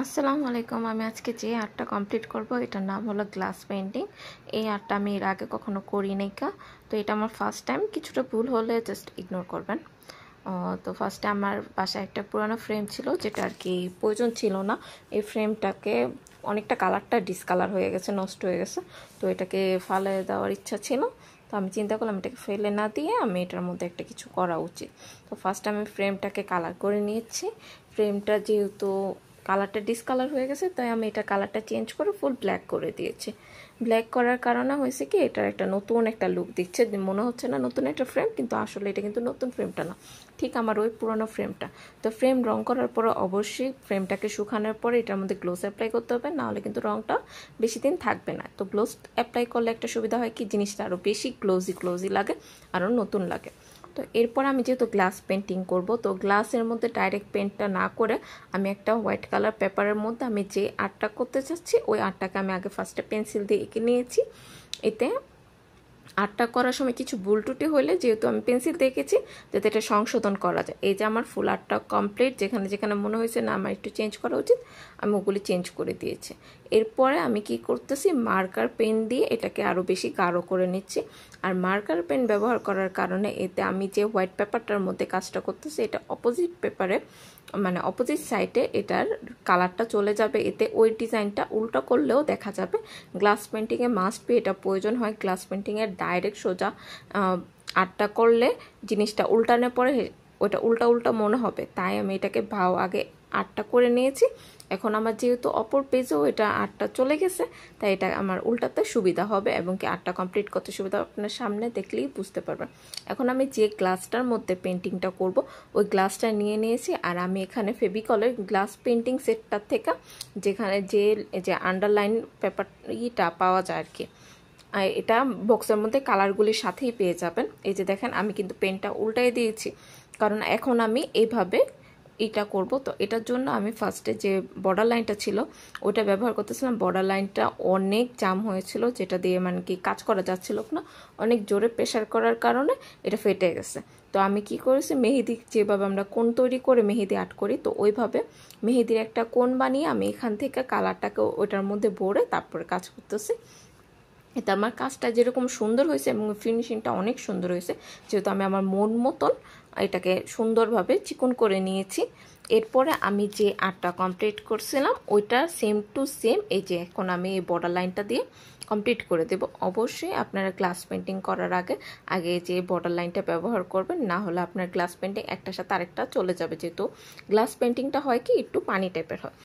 আসসালামু আলাইকুম। আমি আজকে যে আর্টটা কমপ্লিট করব এটার নাম হলো গ্লাস পেইন্টিং। এই আর্টটা আমি এর আগে কখনো করি নাই তো এটা আমার ফার্স্ট টাইম। কিছুটা ভুল হলে জাস্ট ইগনোর করবেন। তো ফার্স্টে আমার বাসায় একটা পুরানো ফ্রেম ছিল যেটা আর কি প্রয়োজন ছিল না। এই ফ্রেমটাকে অনেকটা কালারটা ডিসকালার হয়ে গেছে, নষ্ট হয়ে গেছে। তো এটাকে ফালে দেওয়ার ইচ্ছা ছিল। তো আমি চিন্তা করলাম এটাকে ফেলে না দিয়ে আমি এটার মধ্যে একটা কিছু করা উচিত। তো ফার্স্ট আমি ফ্রেমটাকে কালার করে নিয়েছি। ফ্রেমটা যেহেতু কালারটা ডিসকালার হয়ে গেছে তাই আমি এটা কালারটা চেঞ্জ করে ফুল ব্ল্যাক করে দিয়েছি। ব্ল্যাক করার কারণে হয়েছে কি এটার একটা নতুন একটা লুক দিচ্ছে, মনে হচ্ছে না নতুন একটা ফ্রেম, কিন্তু আসলে এটা কিন্তু নতুন ফ্রেমটা না, ঠিক আমার ওই পুরনো ফ্রেমটা। তো ফ্রেম রং করার পরে অবশ্যই ফ্রেমটাকে শুকানোর পরে এটার মধ্যে গ্লোস অ্যাপ্লাই করতে হবে, নাহলে কিন্তু রংটা বেশি দিন থাকবে না। তো গ্লোস অ্যাপ্লাই করলে একটা সুবিধা হয় কি জিনিসটা আরও বেশি গ্লোজি লাগে, আরও নতুন লাগে। তো এরপর আমি যেহেতু গ্লাস পেন্টিং করব, তো গ্লাসের মধ্যে ডাইরেক্ট পেন্টটা না করে আমি একটা হোয়াইট কালার পেপারের মধ্যে আমি যে আর্টটা করতে চাচ্ছি ওই আর্টটাকে আমি আগে ফার্স্টে পেন্সিল দিয়ে এঁকে নিয়েছি। এতে আর্টটা করার সময় কিছু ভুল টুটি হলে যেহেতু আমি পেন্সিল দেখেছি যাতে এটা সংশোধন করা যায়। এই যে আমার ফুল আর্টটা কমপ্লিট, যেখানে যেখানে মনে হয়েছে না আমার একটু চেঞ্জ করা উচিত আমি ওগুলি চেঞ্জ করে দিয়েছি। এরপরে আমি কি করতেছি, মার্কার পেন দিয়ে এটাকে আরও বেশি গাঢ় করে নিচ্ছি। আর মার্কার পেন ব্যবহার করার কারণে এতে আমি যে হোয়াইট পেপারটার মধ্যে কাজটা করতেছি এটা অপোজিট পেপারে মানে অপোজিট সাইডে এটার কালারটা চলে যাবে। এতে ওই ডিজাইনটা উল্টো করলেও দেখা যাবে। গ্লাস পেন্টিংয়ে মাস্ট বি এটা প্রয়োজন হয়। গ্লাস পেন্টিংয়ের ডাইরেক্ট সোজা আর্টটা করলে জিনিসটা উল্টানোর পরে ওইটা উল্টা উল্টা মনে হবে, তাই আমি এটাকে আগে আর্টটা করে নিয়েছি। এখন আমার যেহেতু অপর পেজেও এটা আর্টটা চলে গেছে তাই এটা আমার উল্টাতে সুবিধা হবে এবং কি আর্টটা কমপ্লিট করতে সুবিধা হবে। আপনার সামনে দেখলেই বুঝতে পারবেন। এখন আমি যে গ্লাসটার মধ্যে পেন্টিংটা করব ওই গ্লাসটা নিয়ে নিয়েছি। আর আমি এখানে ফেভিকলের গ্লাস পেন্টিং সেটটার থেকে যেখানে যে আন্ডারলাইন পেপার পাওয়া যায় আর কি, এটা বক্সের মধ্যে কালারগুলির সাথেই পেয়ে যাবেন। এই যে দেখেন আমি কিন্তু পেনটা উল্টাই দিয়েছি, কারণ এখন আমি এইভাবে এটা করব। তো এটার জন্য আমি ফার্স্টে যে বর্ডার লাইনটা ছিল ওটা ব্যবহার করতেছিলাম। বর্ডার লাইনটা অনেক জাম হয়েছিল, যেটা দিয়ে মানে কি কাজ করা যাচ্ছিল না, অনেক জোরে প্রেশার করার কারণে এটা ফেটে গেছে। তো আমি কি করেছি, মেহেদি যেভাবে আমরা কোণ তৈরি করে মেহেদি আর্ট করি তো ওইভাবে মেহেদির একটা কোণ বানিয়ে আমি এখান থেকে কালারটাকে ওইটার মধ্যে ভরে তারপরে কাজ করতেছি। এতে আমার কাজটা যেরকম সুন্দর হয়েছে এবং ফিনিশিংটা অনেক সুন্দর হয়েছে, যেহেতু আমি আমার মন মতন এটাকে সুন্দরভাবে চিকন করে নিয়েছি। এরপরে আমি যে আর্টটা কমপ্লিট করছিলাম ওইটা সেম টু সেম এই যে এখন আমি এই বর্ডার লাইনটা দিয়ে কমপ্লিট করে দেব। অবশ্যই আপনারা গ্লাস পেন্টিং করার আগে যে বর্ডার লাইনটা ব্যবহার করবেন, না হলে আপনার গ্লাস পেন্টিং একটার সাথে আরেকটা চলে যাবে, যেহেতু গ্লাস পেন্টিংটা হয় কি একটু পানি টাইপের হয়।